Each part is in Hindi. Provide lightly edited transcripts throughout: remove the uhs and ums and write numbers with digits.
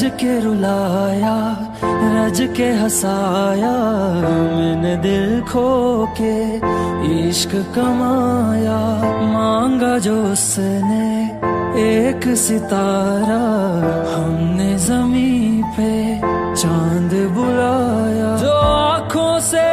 के रुलाया, रज के हंसाया, मैंने दिल खो के इश्क कमाया। मांगा जो उसने एक सितारा, हमने जमीन पे चांद बुलाया। जो आँखों से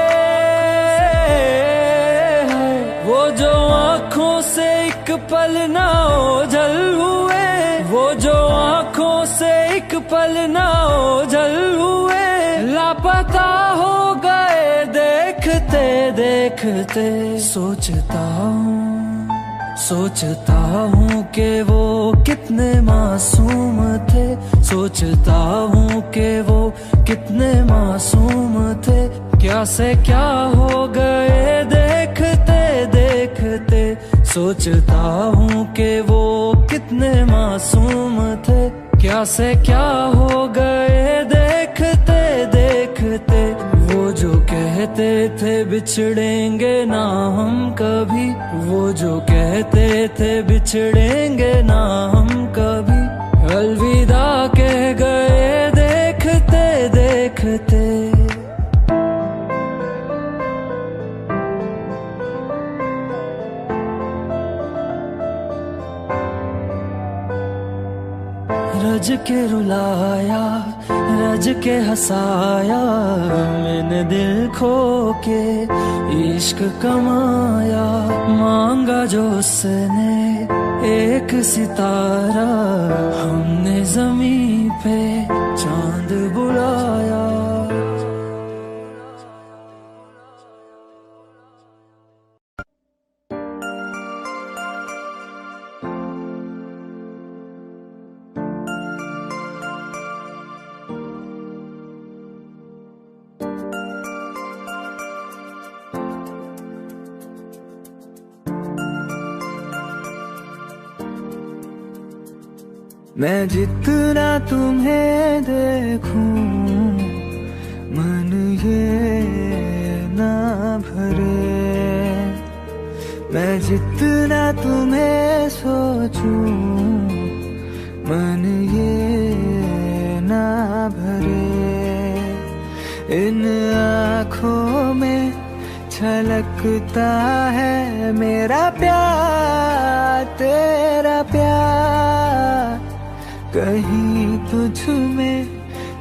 वो जो आँखों से एक पल ना ओझल हुए, वो जो आँखों से एक पल ना ओझल हुए, लापता हो गए देखते देखते। सोचता हूँ कि वो कितने मासूम थे, सोचता हूँ कि वो कितने मासूम थे। क्या से क्या हो गए देखते देखते। सोचता हूँ कि वो कितने मासूम थे, क्या से क्या हो गए देखते देखते। वो जो कहते थे बिछड़ेंगे ना हम कभी, वो जो कहते थे बिछड़ेंगे ना हम कभी, अलविदा कह गए देखते देखते। रज के रुलाया, रज के हंसाया, मैंने दिल खो के इश्क कमाया। मांगा जो उसने एक सितारा, हमने जमीन पे चांद बुलाया। मैं जितना तुम्हें देखूं, मन ये ना भरे। मैं जितना तुम्हें सोचूं, मन ये ना भरे। इन आँखों में छलकता है मेरा प्यार, तेरा प्यार। कहीं तुझ में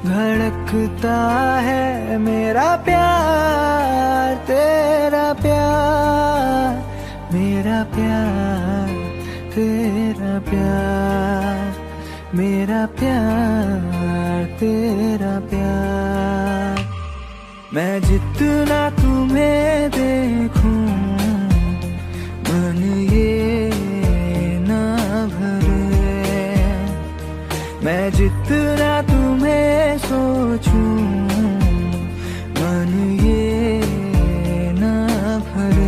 धड़कता है मेरा प्यार, तेरा प्यार। मेरा प्यार, तेरा प्यार, मेरा प्यार, तेरा प्यार। मैं जितना तुम्हें देखूं, मन ये ना भरे। मैं जितना तुम्हें सोचूं, मन ये ना भरे।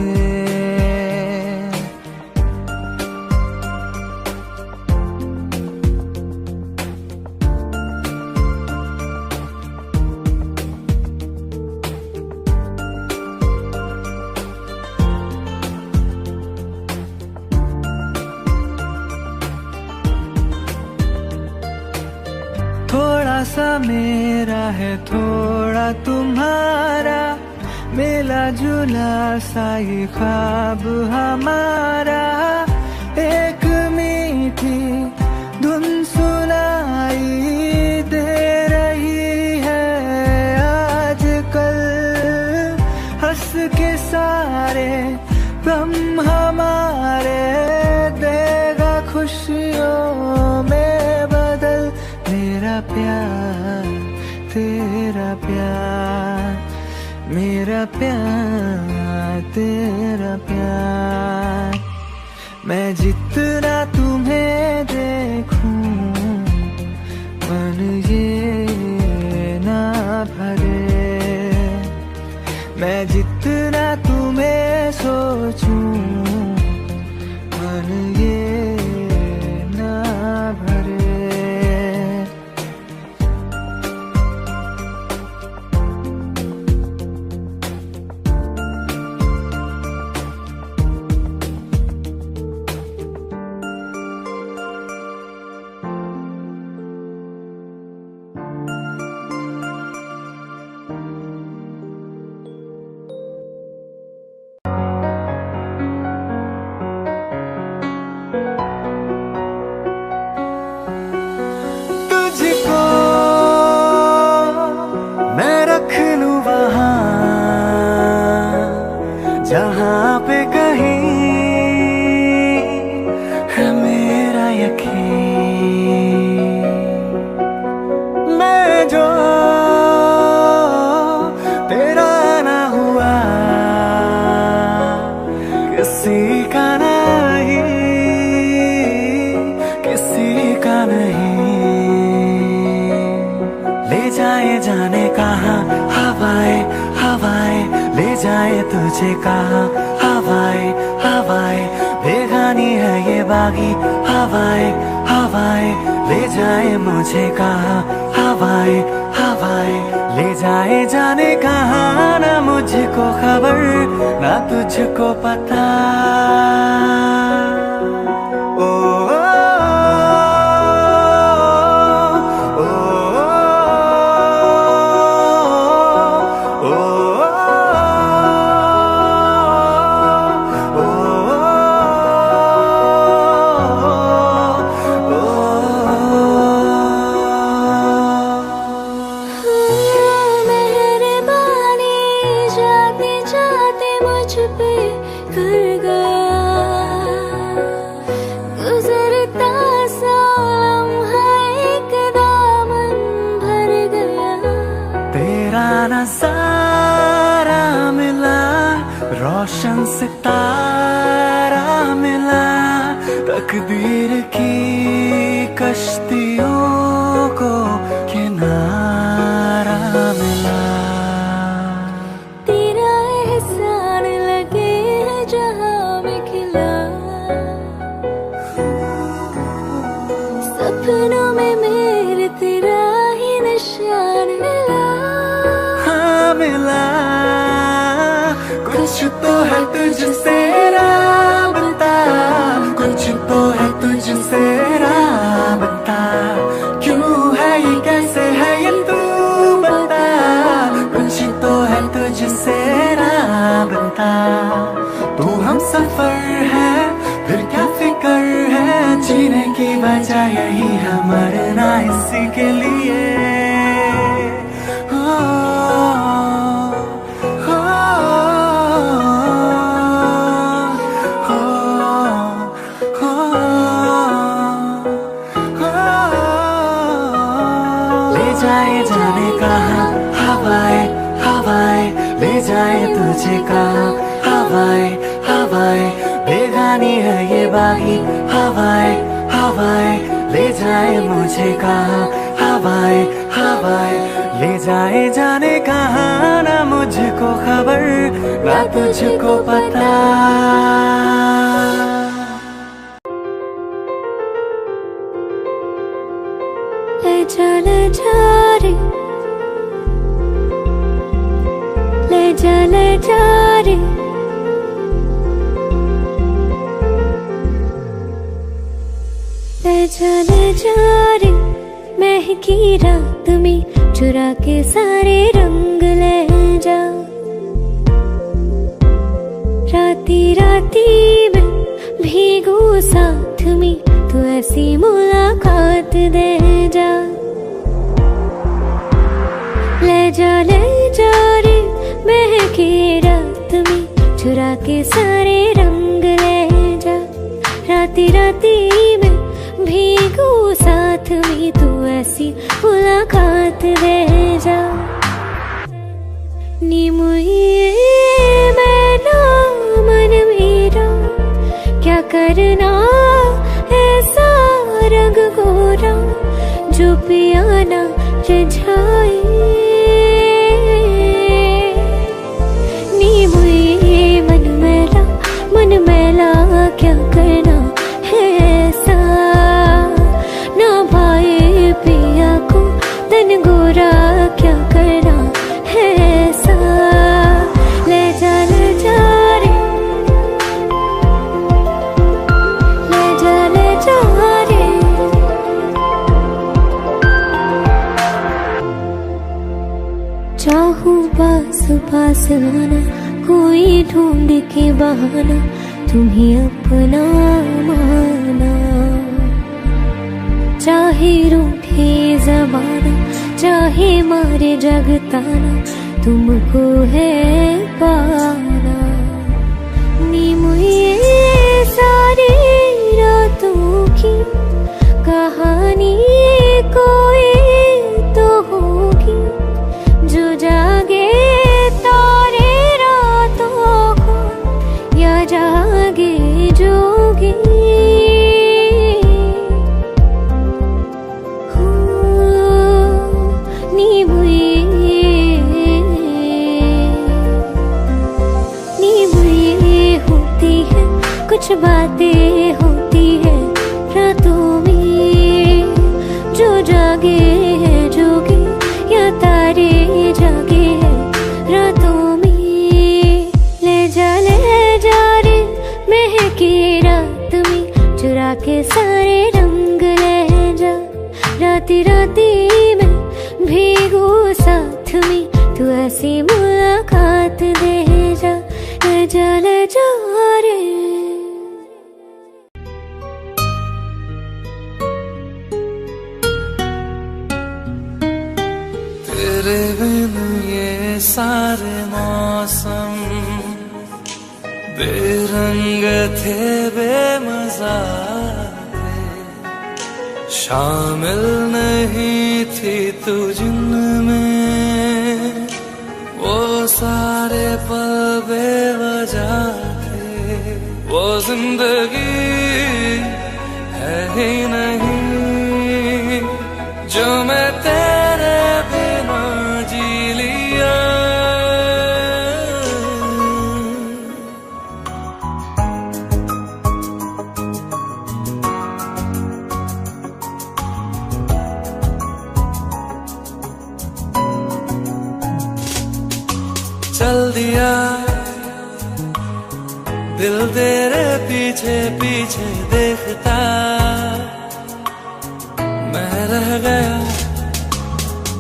थोड़ा सा मेरा है, थोड़ा तुम्हारा, मिला जुला सा ये ख्वाब हमारा। एक मीठी धुन सुनाई दे रही है आजकल। हंस के सारे गम हमारे देगा खुशियों में बदल। मेरा प्यार, तेरा प्यार, मेरा प्यार, तेरा प्यार। मैं जितना तुम्हें देखूं, मन ये ना भरे। मैं जितना तुम्हें सोचूं, मन ये ना भरे। जहाँ पे कहीं है मेरा यकीन, मैं जो तेरा ना हुआ किसी का नहीं, किसी का नहीं। ले जाए जाने कहाँ हवाएं हवाएं, ले जाए तुझे कहाँ हवाएं हवाएं, बेगानी है ये बागी हवाएं हवाएं, ले जाए मुझे कहाँ हवाएं हवाएं, ले जाए जाने कहाँ ना मुझको खबर ना तुझको पता। ओ, नज़ारा मिला, रोशन सितारा मिला, तकदीर की कश्तियों को किनारा मिला। तेरा एहसान लगे जहाँ में खिला, सपनों में मेरे तेरा ही निशान मिला। मिला कुछ तो है तुझसे राबता, कुछ तो है तुझसे राबता, क्यों है ये कैसे है ये तू बता, कुछ तो है तुझसे राबता। तू हम सफर है फिर क्या फिक्र है, जीने की वजह यही है मरना इसी के लिए। जाए जाने कहाँ हवाएं हवाएं, ले जाए तुझे कहाँ हवाएं हवाएं, बेगानी है ये बागी हवाएं हवाएं, ले जाए मुझे कहाँ हवाएं हवाएं, ले जाए जाने कहाँ ना मुझको खबर ना तुझको पता। ले जा रे, ले जा रे, ले जा रे, महकी रात में चुरा के सारे रंग ले जा। राती राती में भीगू साथ में तू ऐसी मुलाकात दे जा। ले जा रे, महकी रात में चुरा के सारे रंग ले जा। राती राती में भीगू साथ में तू ऐसी मुलाकात दे जा। नी मुझे मैना मन मेरा क्या करना ऐसा रंग गोरा जो पियाना रिझाए। नी मुझे मन मैला क्या करना है ऐसा, ना भाई पिया को तन गोरा क्या करना है ऐसा। ले जा रे, ले जा रे, चाहूं पास पास आना, कोई ढूंढ के बहाना तुम्हें अपना माना। चाहे रूठे ज़माना चाहे मारे जगताना, तुमको है पाना। कुछ बातें होती है रातों में, जो जागे हैं जोगे या तारे जागे हैं रातों में। ले जा रे महके रात में, चुरा के सारे रंग ले जा। राती राती में भीगू साथ में, तू ऐसी मुलाकात दे जा। ले जा रे। तेरे बिन ये सारे मौसम बेरंग थे, बेमजा थे, शामिल नहीं थी तू जिनमें, वो सारे पल बेवजह थे। वो जिंदगी है ही नहीं जो मैं तेरे बिना जी लिया। चल दिया दिल तेरे पीछे पीछे देखता, मैं रह गया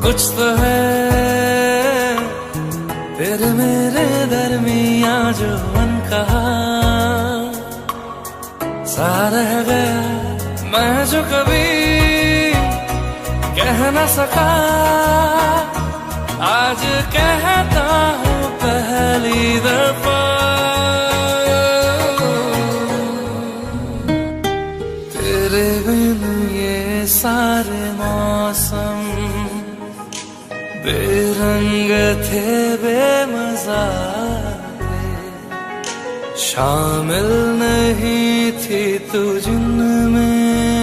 कुछ तो है तेरे मेरे दरमिया जो अनकहा सा रह गया। मैं जो कभी कह न सका आज कहता हूँ पहली दफा। तेरे बिन ये सारे मौसम बेरंग थे, बेमजा थे, शामिल नहीं थी तू जिनमें,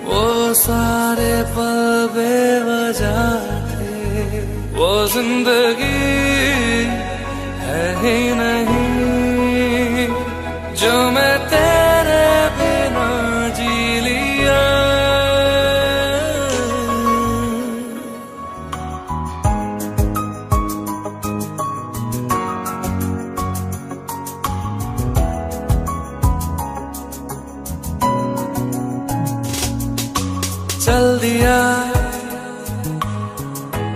वो सारे पल बेवजह थे। वो जिंदगी है ही नहीं जो मैं तेरे बिना जी लिया। चल दिया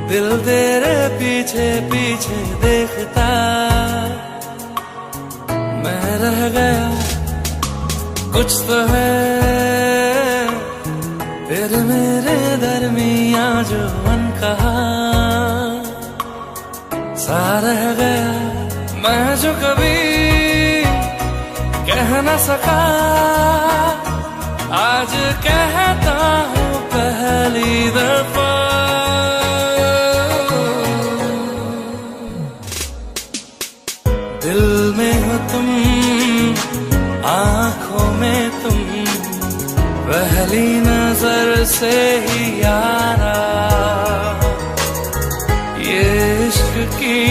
दिल तेरे पीछे पीछे देखता, मैं रह गया कुछ तो है तेरे मेरे दरमिया जो अनकहा सा रह गया। मैं जो कभी कह न सका आज कहता हूँ पहली दफा। दिल में हो तुम, आँखों में तुम, पहली नजर से ही यारा, ये इश्क की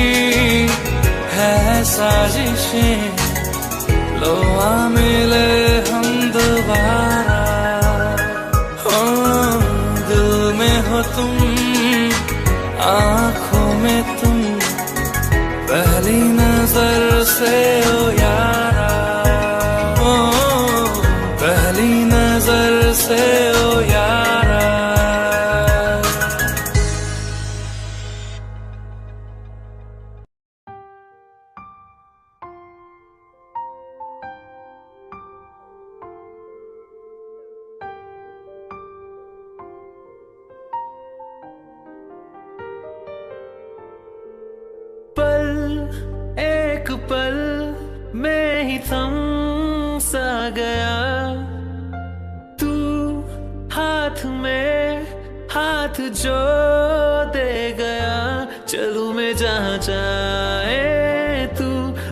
है साजिशें, लो आ मिले हम दोबारा। दिल में हो तुम, आँखों में तुम, पहली नजर से ओ यारा, ओ पहली नजर से ओ यारा। एक पल में ही थम सा गया, तू हाथ में हाथ जो दे गया। चलूं मैं जहाँ जाए तू,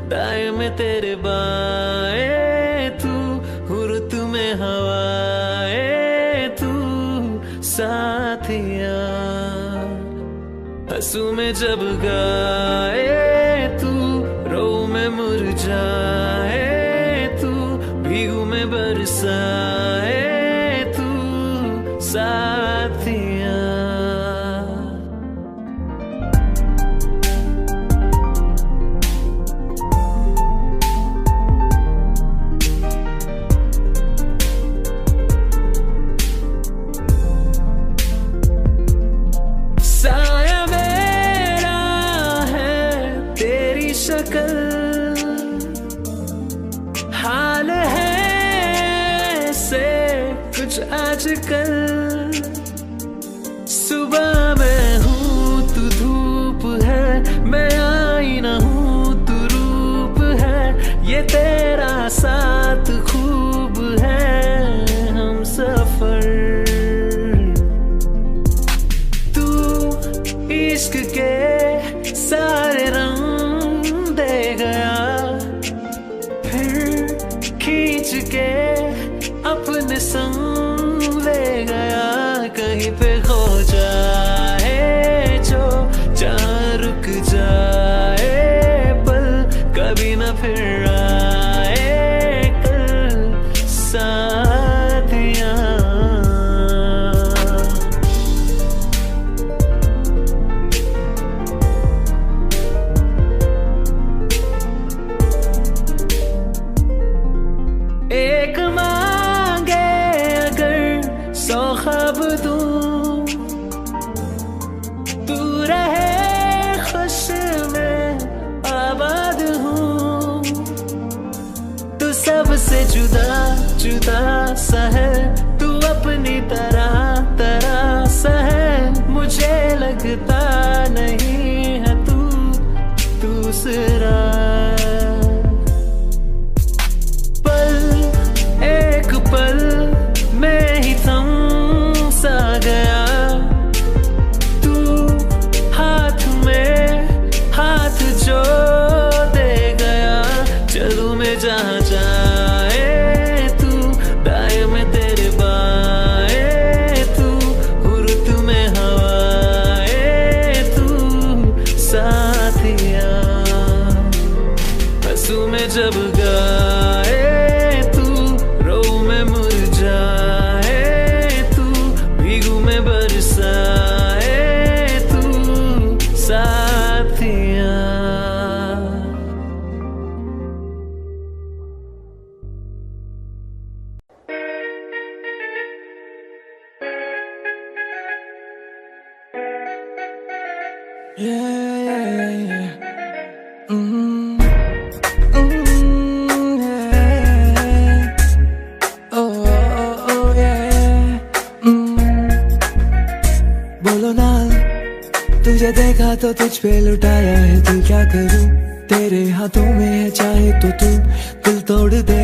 दाएं में तेरे बाएं तू, हुर्त में हवाएं तू साथिया। हंसू में जब गाए तू, रो में मुरझाए कल हाल है से कुछ आजकल। सुबह मैं हूँ तू धूप है, मैं आईना हूँ तू रूप है, ये तेरा साथ खूब है हम सफर। तू इश्क के सारे रंग दे गया, फिर खींच के अपने संग ले गया। कहीं पे खो जाए जो जहाँ रुक जाए पल, कभी ना फिर आए कल साथिया। एक मांगे अगर 100 ख्वाब दूं, तू रहे खुश में आबाद हूँ। तू सबसे जुदा जुदा सा है, तू अपनी तरह तरह सा है। मुझे लगता नहीं है तू दूसरा। एक पल मैं ही थम सा गया, तू हाथ में हाथ जो दे गया। चलूं मैं जहाँ जाए तू, दाएं में तेरे बाएं तू, गुरुत में हवाएं तू साथिया। हंसू में जब गाए बरसाए तू साथिया। तुझे देखा तो तुझ पे लुटाया है दिल, क्या करूं तेरे हाथों में है। चाहे तो तू दिल तोड़ दे,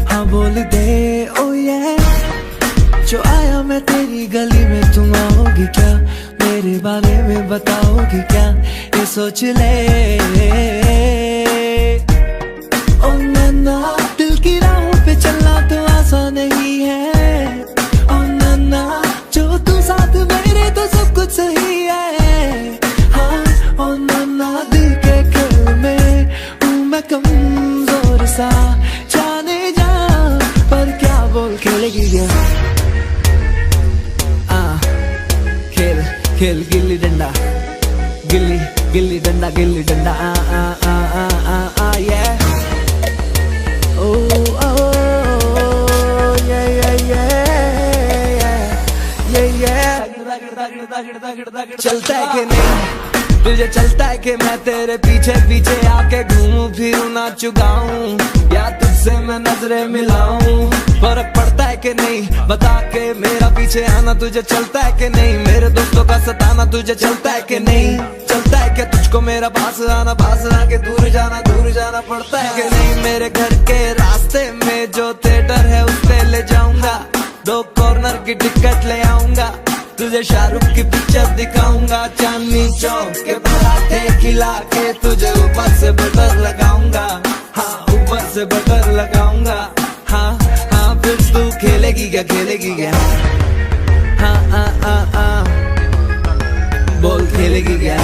हाँ बोल दे ओ ये। जो आया मैं तेरी गली में, तुम आओगी क्या? मेरे बारे में बताओगी क्या? ये सोच ले ओ नन्ना, दिल की राहों पे चलना तो आसान नहीं है। ओ नन्ना, जो तू साथ मेरे तो सब कुछ सही है। ओ नन्ना, दिल के खेल में हूँ मैं कमजोर सा, जाने जा पर क्या बोल खेलेगी क्या? खेल खेल गिल्ली डंडा, गिल्ली गिल्ली डंडा, गिल्ली डंडा yeah। चलता है कि नहीं तुझे, चलता है कि मैं तेरे पीछे पीछे आके घूमूं फिरूं नाचूं गाऊं, या तुझसे मैं नजरें मिलाऊं? फर्क पड़ता है कि नहीं बता के मेरा पीछे आना तुझे चलता है कि नहीं? मेरे दोस्तों का सताना तुझे चलता है कि नहीं? चलता है कि तुझको मेरा पास आना दूर जाना पड़ता है कि नहीं? मेरे घर के रास्ते में जो थिएटर है उस पे ले जाऊंगा, 2 कॉर्नर की टिकट ले आऊंगा, तुझे शाहरुख की पिक्चर दिखाऊंगा, चांदनी चौक के पराठे खिला के तुझे ऊपर से बटर लगाऊंगा, हाँ ऊपर से बटर लगाऊंगा। हाँ हाँ फिर तू खेलेगी क्या? हाँ बोल खेलेगी क्या?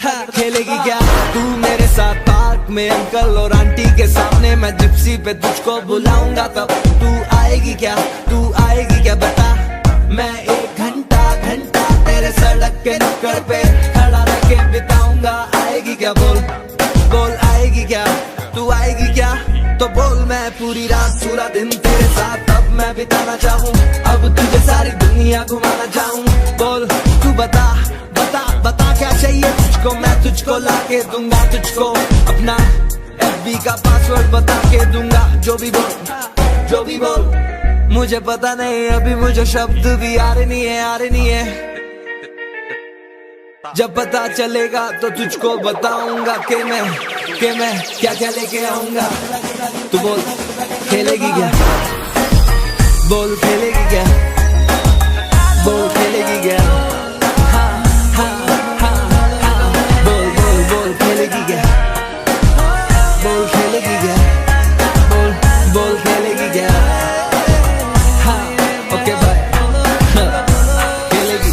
हाँ खेलेगी क्या? तू मेरे साथ पार्क में अंकल और आंटी के सामने, मैं जिप्सी पे तुझको बुलाऊंगा, तब तू आएगी क्या? बता। मैं 1 घंटा तेरे सड़क के नुक्कड़ पे खड़ा रह के बिताऊंगा, आएगी क्या? बोल आएगी क्या? तू आएगी क्या? तो बोल। मैं पूरी रात पूरा दिन तेरे साथ अब मैं बिताना चाहूँ, अब तुझे सारी दुनिया घुमाना चाहूँ। बोल तू बता क्या चाहिए तुझको, मैं तुझको लाके दूंगा तुझको अपना FB का पासवर्ड बता के दूंगा। जो भी बोल मुझे पता नहीं, अभी मुझे शब्द भी आ रहे नहीं है। जब पता चलेगा तो तुझको बताऊंगा कि मैं क्या क्या लेके आऊंगा। तू बोल खेलेगी क्या, बोल खेलेगी क्या, बोल खेलेगी क्या, हाँ हाँ हाँ हाँ, बोल खेलेगी क्या, बोल खेलेगी क्या, बोल खेलेगी क्या, हाँ ओके भाई, खेलेगी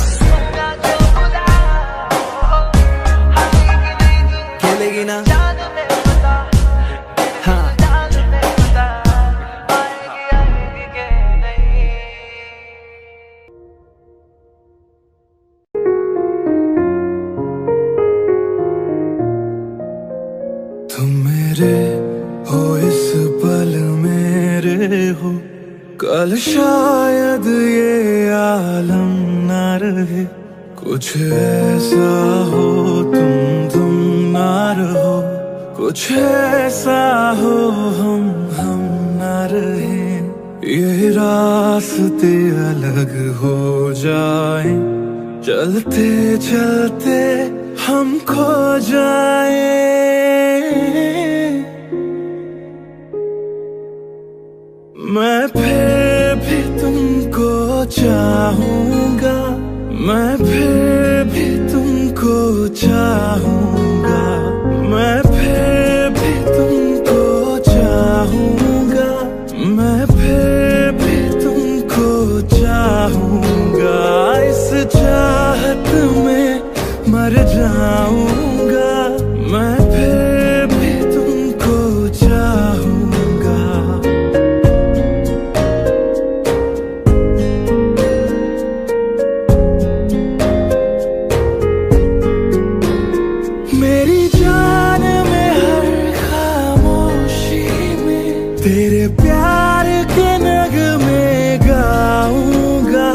खेलेगी ना, हाँ तुम मेरे हो इस पल मेरे हो, कल शायद ये आलम न रहे। कुछ ऐसा हो तुम ना रहो, कुछ ऐसा हो हम ना रहे। ये रास्ते अलग हो जाएं, चलते चलते हम खो जाएं। मैं फिर भी तुमको चाहूंगा, मैं फिर भी तुमको चाहूंगा, मैं फिर भी तुमको चाहूंगा, मैं फिर भी तुमको चाहूंगा। इस चाहत में मर जाऊंगा, मैं फिर भी तुमको चाहूंगा। मेरी जान में हर खामोशी में तेरे प्यार के नगमे गाऊंगा।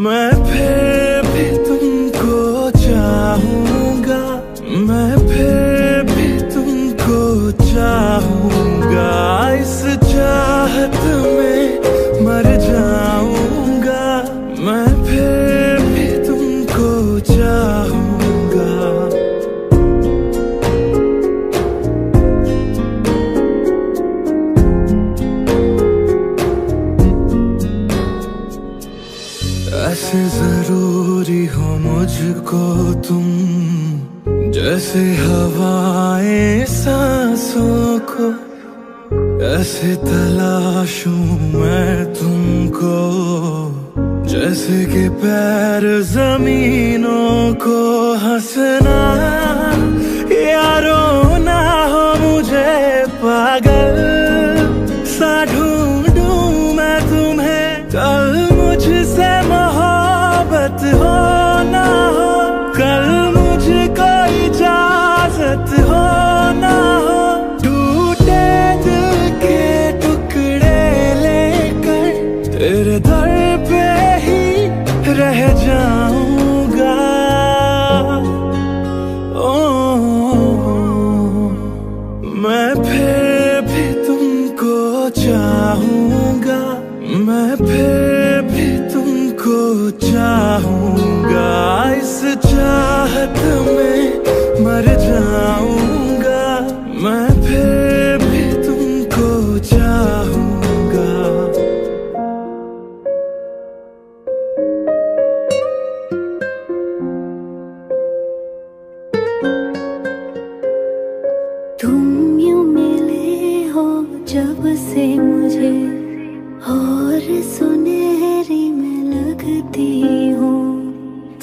मैं फिर भी तुमको चाहूंगा, मैं फिर भी तुमको चाहूंगा। इस चाहत में मर जाऊंगा, मैं फिर भी तुमको चाहूंगा। ऐसे जरूरी हो मुझको तुम, जैसे हवाएं सांसों को। ऐसे तलाशूं मैं तुमको, जैसे कि पैर जमीनों को। हंसना या रोना हो मुझे पागल सा ढूंढूं मैं तुम्हें। कल मुझसे मोहब्बत हो ना हो, कल मुझको इजाजत हो ना हो। टूटे दिल के टुकड़े लेकर तेरे दर पे ही रह जाऊंगा। मैं फिर भी तुमको चाहूंगा, मैं फिर भी तुमको चाहूंगा। इस चाहत में मर जाऊंगा, मैं फिर भी तुमको चाहूंगा। तुम यूं मिले हो जब से मुझे, और सुनहरी मैं लगती हूँ।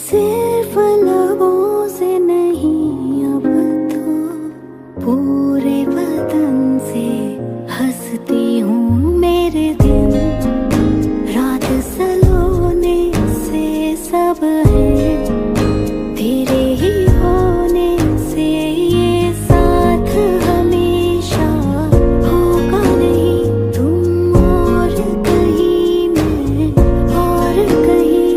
सिर्फ लबों से नहीं अब तो पूरे बदन से हंसती हूँ। मेरे दिन रात सलोने से सब है तेरे ही होने से। ये साथ हमेशा होगा नहीं, तुम और कहीं मैं और कहीं।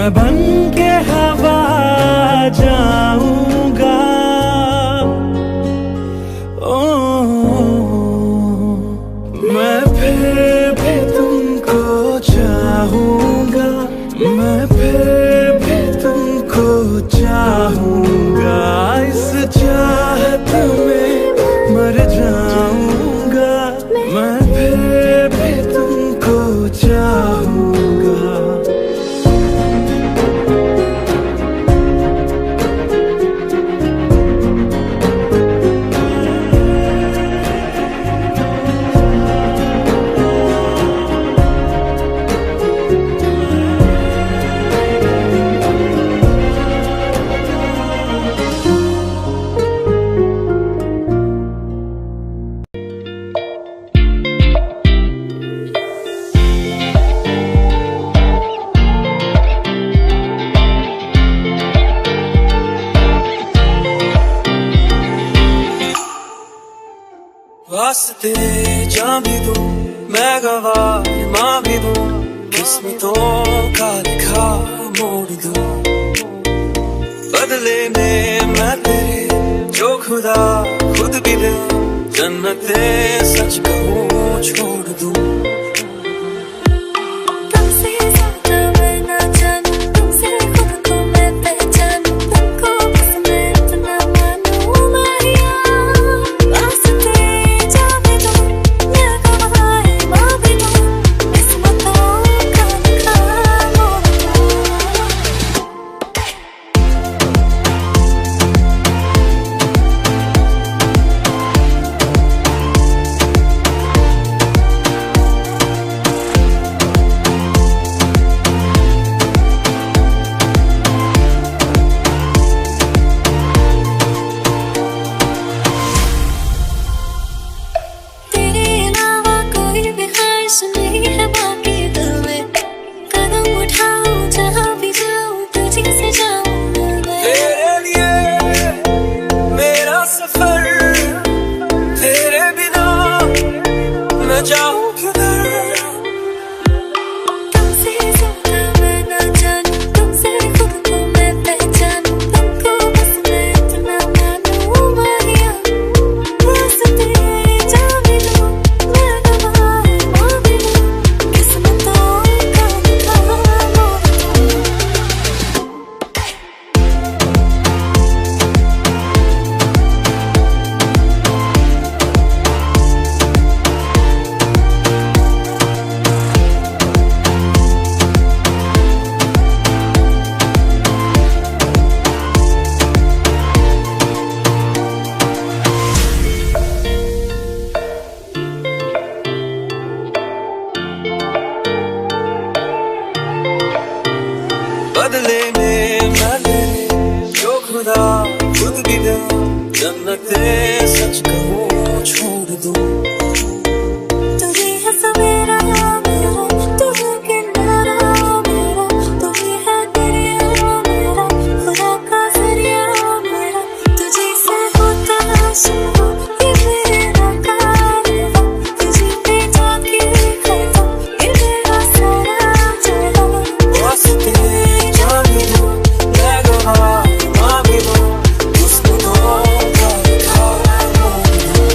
मैं बन के हवा जाऊंगा। ओ मैं फिर भी तुमको चाहूंगा, मैं फिर भी तुमको चाहूंगा। इस चाहत में मर जाऊंगा, मैं फिर भी तुमको चाहूंगा। वास्ते जा भी दूं, मैं गवाह माँ भी दूं, किस्मतों का लिखा मोड़ दूं। बदले में मैं तेरे जो खुदा खुद भी दे, जन्नते सच कहूँ छोड़ दूं। बदले में मैं तेरे जो खुदा खुद भी दे, जन्नते सच कहूँ छोड़ दूं। तुझे है सवेरा मेरा, तू है किनारा मेरा, तू ही है दरिया मेरा, खुदा का जरिया मेरा। तुझे से होता शुरू ये मेरा कारवां, तुझे पे जाके खत्म ये मेरा सारा जहां। वास्ते जा भी दूं, मैं गवाह माँ भी दूं, किस्मतों का लिखा मोड़ दूं।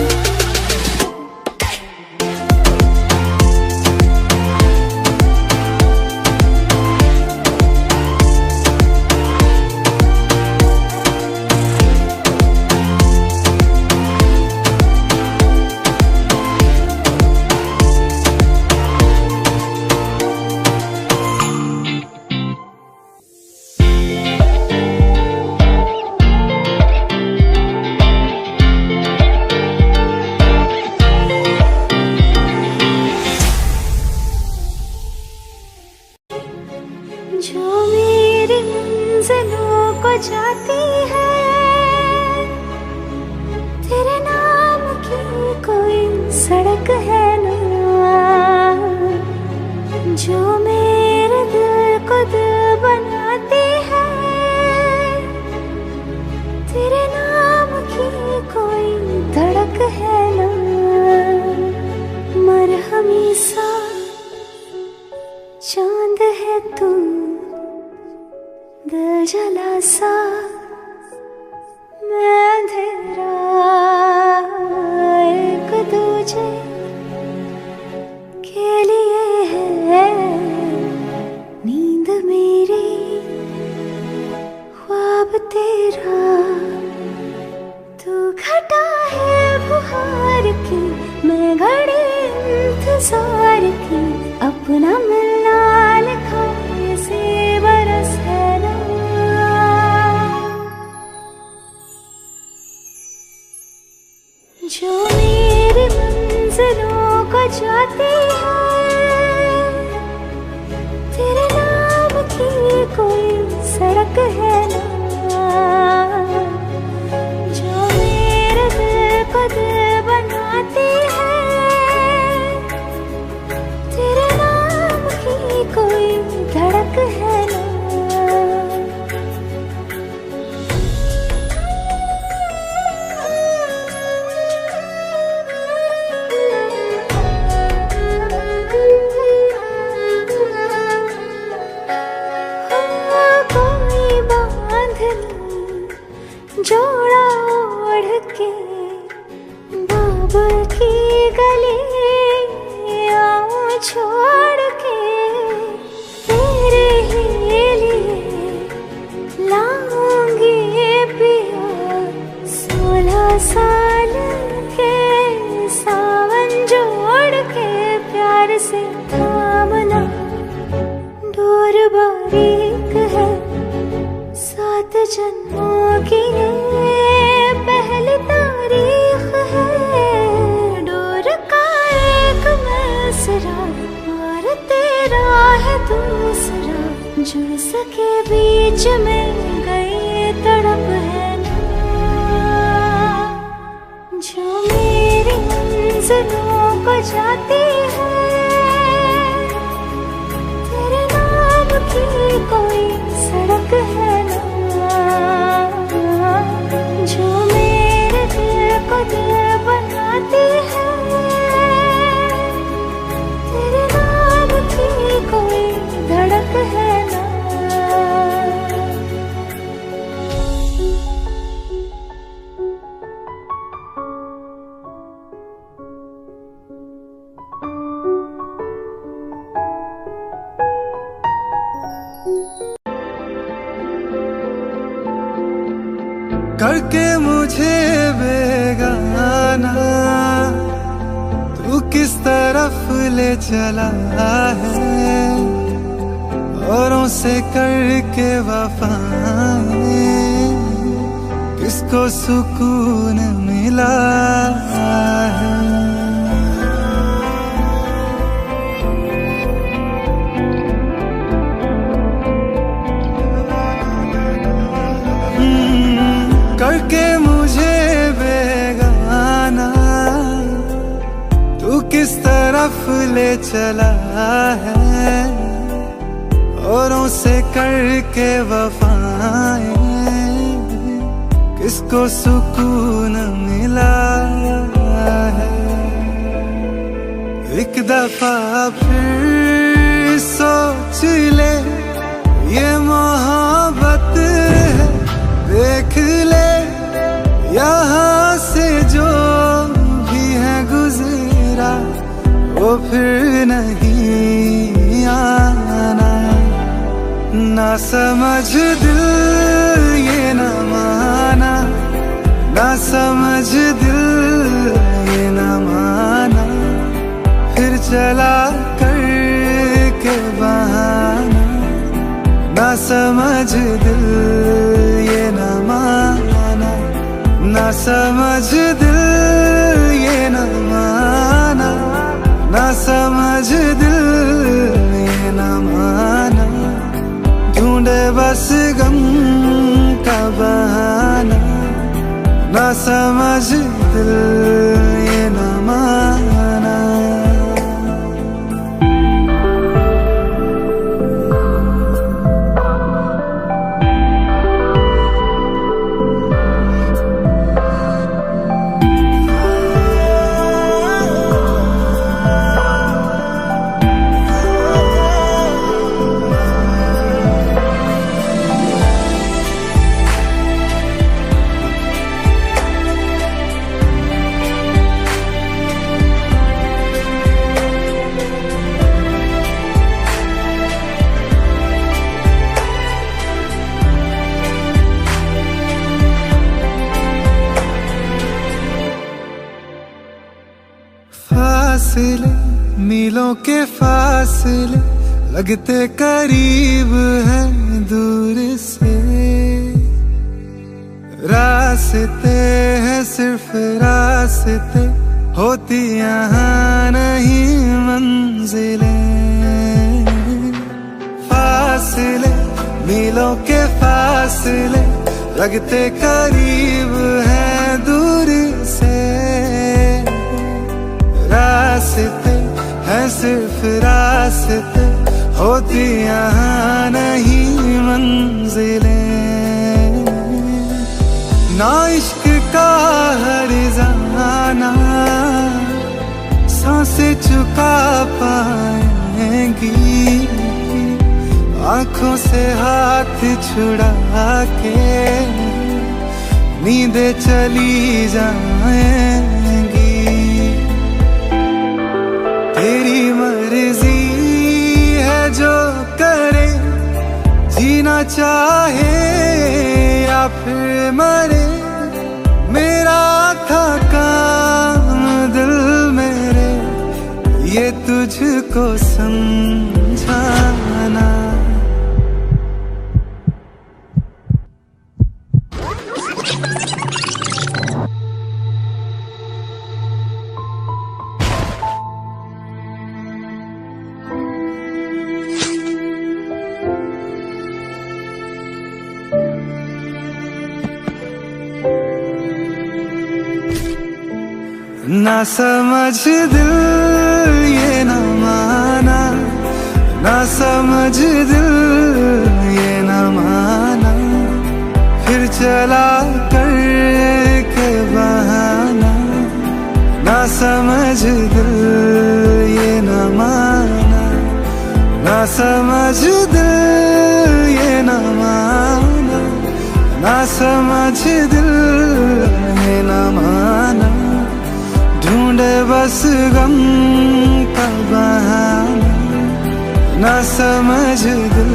जला सा मैं अंधेरा, एक दूजे के लिए है नींद मेरी, ख्वाब तेरा तू घटा है बुहार की, मैं घड़ी इंतजार की, अपना मिलना लिखा इसी बरस है ना। जो मेरी मंजिलों को जाती है, तेरे नाम की कोई सड़क है ना। जो मेरे दिल को दिल बनाती है, तेरे नाम की कोई धड़क है ना। जोड़ा ओढ़ के बाबुल की गली आऊं छोड़ के, तेरे ही लिए लाऊंगी पिया 16 साल के सावन जोड़ के, प्यार से थामना डोर बारीक है, 7 जन्मों की पहली तारीख है, डोर का एक मैसरा और तेरा है दूसरा, जुड़ सके बीच में गई तड़प है ना। जो मेरी मंजिलों को जाती है, तेरे नाम की कोई सड़क है ना। जो मेरे दिल को दिल बनाती है, तेरे नाम की कोई धड़क है ना। करके मुझे बेगाना तू किस तरफ ले चला है, औरों से करके वफाएं किसको सुकून मिला है। करके मुझे बेगाना तू किस तरफ ले चला है, औरों से करके वफाएं किसको सुकून मिला है। एक दफा फिर सोच ले ये मोहब्बत है, देख ले यहाँ से जो भी है गुजरा वो फिर नहीं आना। ना समझ दिल ये न माना, ना समझ दिल ये न माना, फिर चला करके बहाना। ना समझ दिल ये न माना, ना समझ दिल ये न माना, ना समझ दिल ये न माना। ढूंढे बस गम का बहाना, ना समझ दिल ये न माना। फासले, मीलों के फासले लगते करीब हैं दूर से। रास्ते हैं सिर्फ रास्ते, होती यहाँ नहीं मंजिलें। फासले, मीलों के फासले लगते करीब हैं दूर से। रास्ते हैं सिर्फ रास्ते, होती यहाँ नहीं मंजिलें। ना इश्क का हर ज़माना सांसें चुका पाएंगी, आंखों से हाथ छुड़ा के नींदें चली जाएंगी। तेरी मर्जी है जो करे, जीना चाहे या फिर मरे, मेरा था काम दिल मेरे ये तुझको समझाना। ना समझ दिल ये न माना, ना समझ दिल ये न माना, फिर चला कर के बहाना। ना समझ दिल ये न माना, ना समझ दिल ये न माना, ना समझ दिल ये न माना, ढूंढे बस गम का बहाना। ना समझ दिल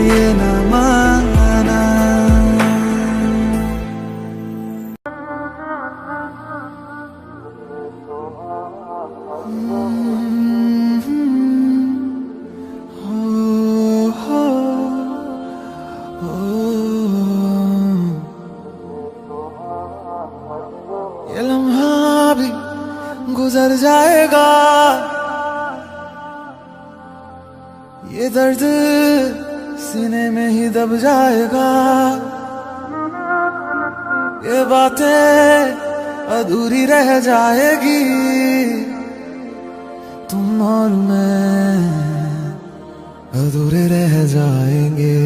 ये न माना। ये लम्हा भी गुजर जाएगा, ये दर्द सीने में ही दब जाएगा। ये बातें अधूरी रह जाएगी, तुम और मैं अधूरे रह जाएंगे।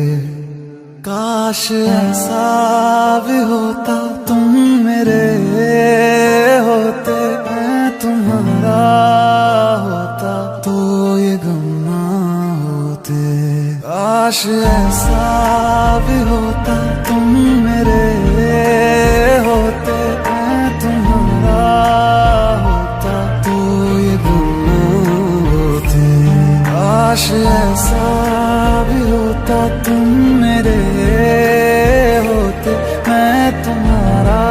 काश ऐसा भी होता, तुम मेरे होते, मैं तुम्हारा होता, तो ये गम ना होते। काश ऐसा भी होता, तुम मेरे होते, मैं तुम्हारा होता, तो ये गम ना होते। काश ऐसा भी होता, तुम मेरे होते, मैं तुम्हारा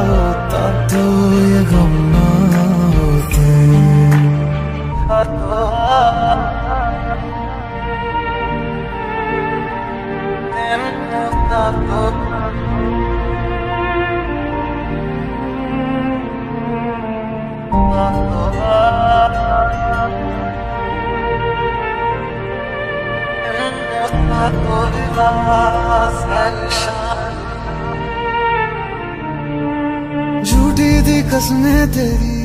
होता, तो ये गम ना होते। झूठी थी कसमें तेरी,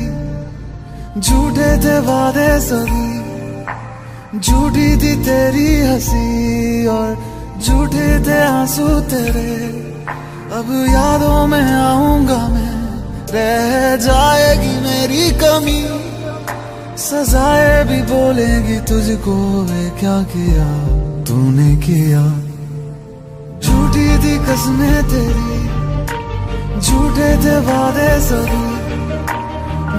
झूठे थे वादे सभी, झूठी थी तेरी हंसी और झूठे थे आंसू तेरे। अब यादों में आऊंगा मैं, रह जाएगी मेरी कमी, सजाएं भी बोलेगी तुझको, वे क्या किया तूने किया। झूठी थी कसमें तेरी, झूठे थे वादे सभी,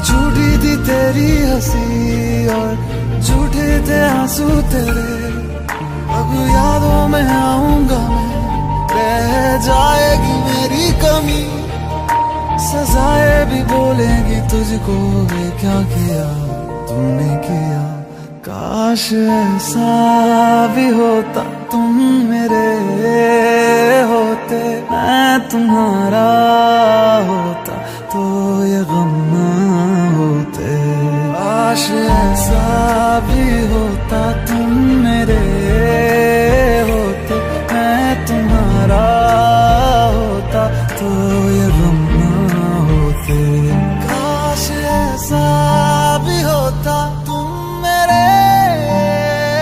झूठी थी तेरी हंसी और झूठे थे आंसू तेरे। अब यादों में आऊंगा मैं, रह जाएगी मेरी कमी, सजाएं भी बोलेंगी तुझको, ये क्या किया तूने किया। काश ऐसा भी होता तुम मेरे होते, मैं तुम्हारा होता तो ये गम ना होते। काश ऐसा भी होता तुम मेरे होते, मैं तुम्हारा होता तो ये गम ना होते। काश ऐसा भी होता तुम मेरे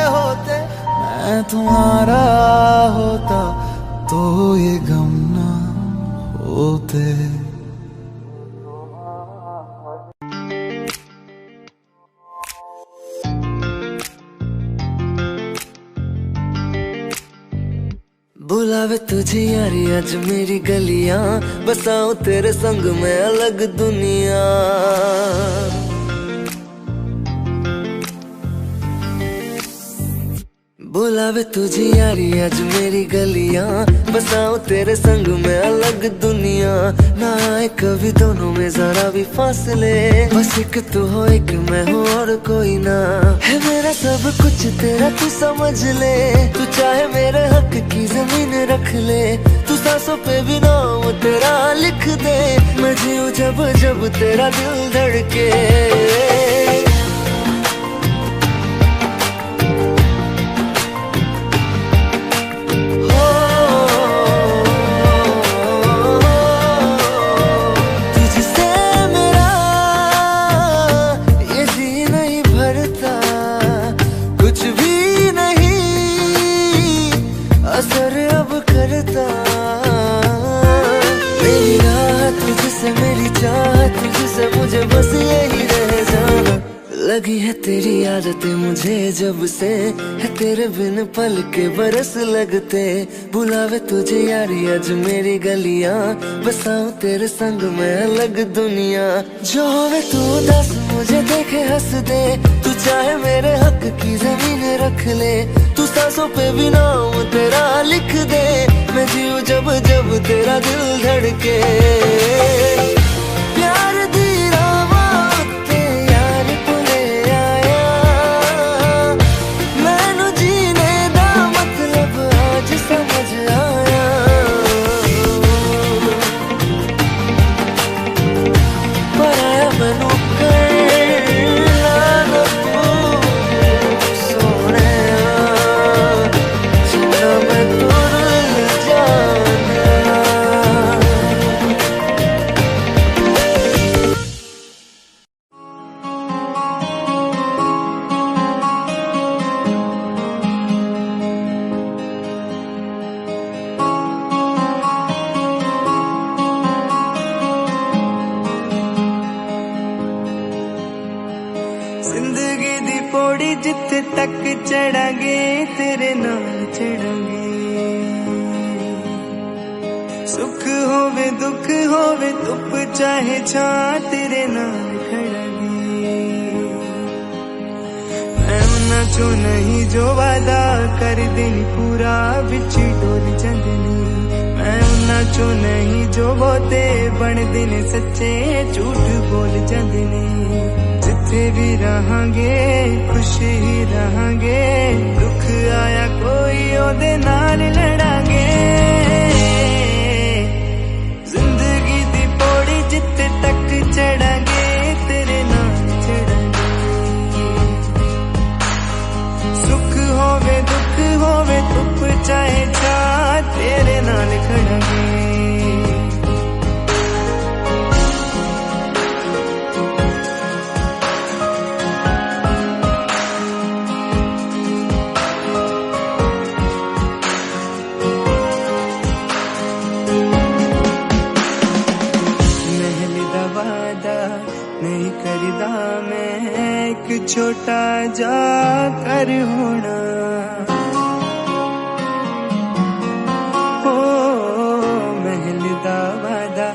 होते, मैं तुम्हारा होता तो ये गम ना होते। बुलावे तुझे यारी आज मेरी गलियां, बसाऊं तेरे संग में अलग दुनिया। बुलावे तुझे यारी आज मेरी गलियां, बसाऊं तेरे संग में अलग दुनिया। ना आए कभी दोनों में जरा भी फासले, बस एक तू हो एक मैं हूँ और कोई ना। है मेरा सब कुछ तेरा तू समझ ले, तू चाहे मेरे हक की जमीन रख ले। तू सांसों पे भी नाम तेरा लिख दे, मैं जीऊं जब जब तेरा दिल धड़के। असर अब करता मेरी रात तुझसे, मेरी चाहत तुझसे, मुझे बस यही रह जाना। लगी है तेरी आदतें मुझे जब से, है तेरे बिन पल के बरस लगते। बुलावे तुझे यारी आज मेरी गलियां, बसाऊं तेरे संग में अलग दुनिया। जो होवे तू दस मुझे देखे हंस दे, तू चाहे मेरे हक की जमीन रख ले। तू सांसों पे भी नाम तेरा लिख दे, मैं जीऊं जब जब तेरा दिल धड़के। प्यार दी रावां उत्ते यार कोले आया, मैनू जीने दा मतलब आज समझ आया। पर आया मैनू जिंदगी दी पौड़ी जिथे तक चढ़ांगे तेरे नाल चढ़ांगे। सुख होवे दुख होवे धुप चाहे छां तेरे नाल खड़ांगे। मैं उन्हां चों नहीं जो वादा कर दिन पूरा विच डोल जांदे ने। मैं उन्हां चों नहीं जो बहुते बनदे ने सच्चे झूठ बोल जांदे ने। जिथे भी रहांगे खुश ही रहांगे, दुख आया कोई ओदे नाल लड़ांगे। जिंदगी दी पौड़ी जिथे तक चढ़ांगे तेरे नाल चढ़ांगे। सुख होवे दुख होवे धुप चाहे छां तेरे नाल खड़ांगे। नहीं करदा मैं एक छोटा जा कर होना। हो महल दा वादा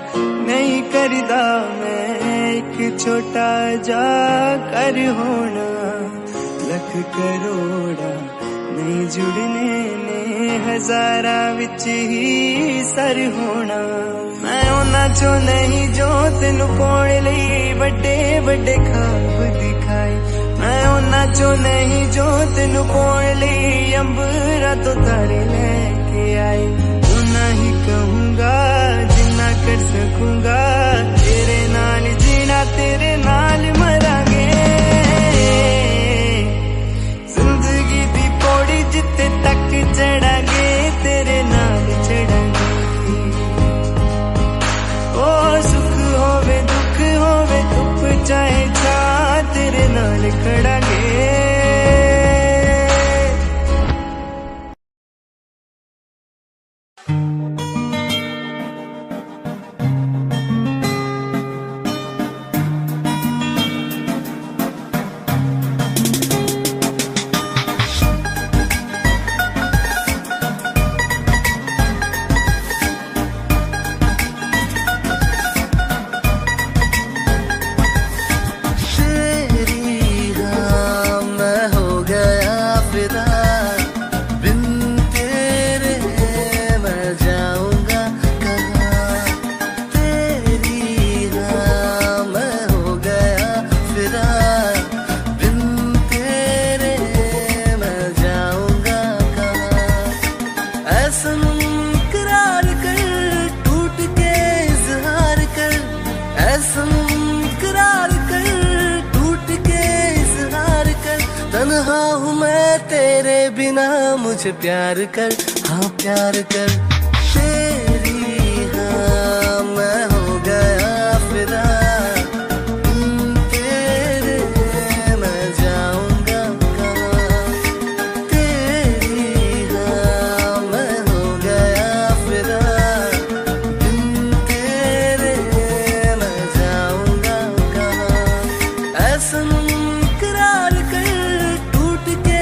नहीं करदा मैं एक छोटा जा कर होना। लख करोड़ा नहीं जुड़ने ने हजारा विच ही सर होना मैं उन्हां चो नहीं जो तेनू पाउण लई बड़े बड़े ख्वाब दिखाए मैं उन्हां चो नहीं जो तेनू पाउण लई अंबरां तो तारे लेके आए उन्हां ही कहूंगा जिन्ना कर सकूंगा तेरे नाल जीना तेरे नाल मरांगे जिंदगी दी पौड़ी जिथे तक चढ़ांगे तेरे नाल चढ़ांगे ओ सुख होवे दुख होवे धुप चाहे छा तेरे नाल खड़ांगे तन्हा हूँ मैं तेरे बिना मुझे प्यार कर हाँ प्यार कर तेरी हाँ मैं हो गया फिदा तेरे मैं जाऊंगा कहाँ तेरी हाँ मैं हो गया फिदा तेरे मैं जाऊंगा कहाँ ऐसा करार कर टूट के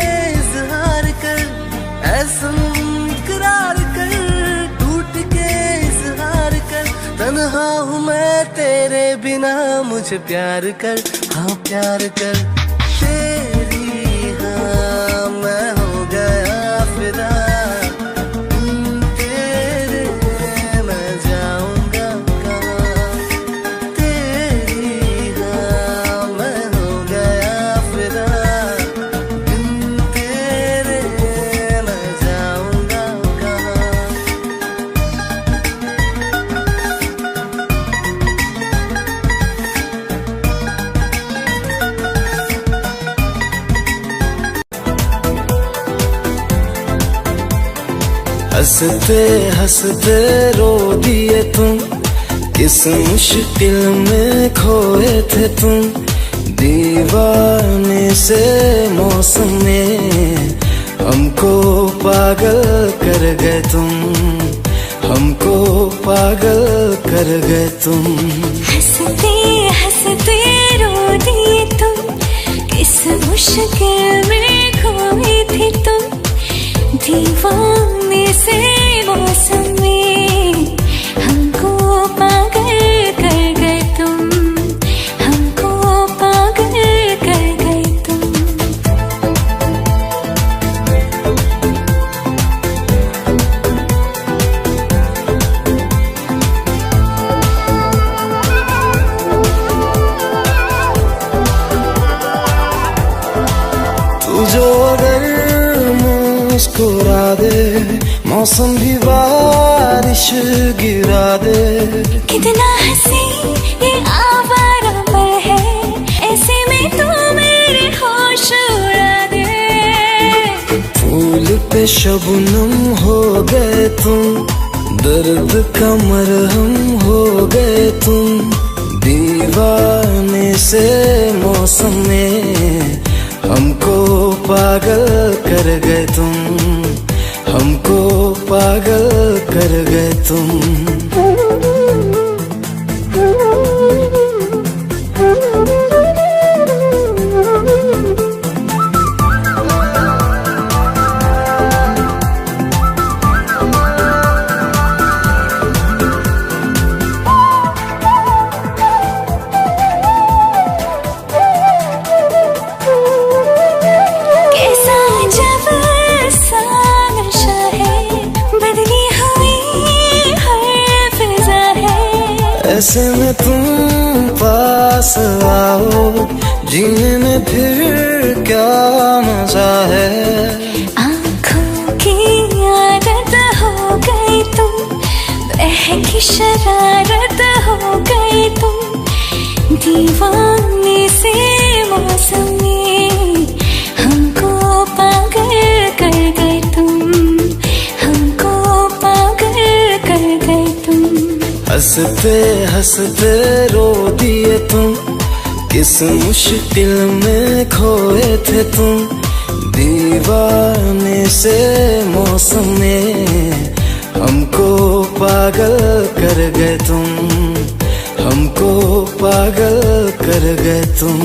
इज़हार कर तन्हा हूँ मैं तेरे बिना मुझे प्यार कर हाँ प्यार कर तेरी हाँ मैं हो गया फिदा तेरे मैं जाऊंगा कहाँ तेरी हाँ मैं हो गया फिदा हंसते हंसते रो दिए तुम किस मुश्किल में खोए थे तुम दीवाने से मौसम ने हमको पागल कर गए तुम हमको पागल कर गए तुम हंसते हंसते रो दिए तुम किस मुश्किल में खोए थे तुम दीवाने से मौसम में हमको पागल कर गए तुम हमको पागल कर गए तुम तू जो अगर मुस्कुरा दे मौसम भी बारिश गिरा दे कितना हंसी ये आवारा पल है ऐसे में तू मेरे होश उड़ा दे फूल पे शबनम हो गए तुम दर्द का मरहम हो गए तुम दीवाने से मौसम ने हमको पागल कर गए तुम हमको पागल कर गए तुम ऐसे में तुम पास आओ, जीने में फिर क्या मजा है। आँखों की आदत हो गई तुम, बहकी शरारत हो गई तुम, दीवाने से मौसम में हमको पागल कर गए तुम, हमको पागल कर गए तुम। हंसते हंसते रो दिए तुम, किस मुश्किल में खोए थे तुम, दीवाने से मौसम में हमको पागल कर गए तुम, हमको पागल कर गए तुम।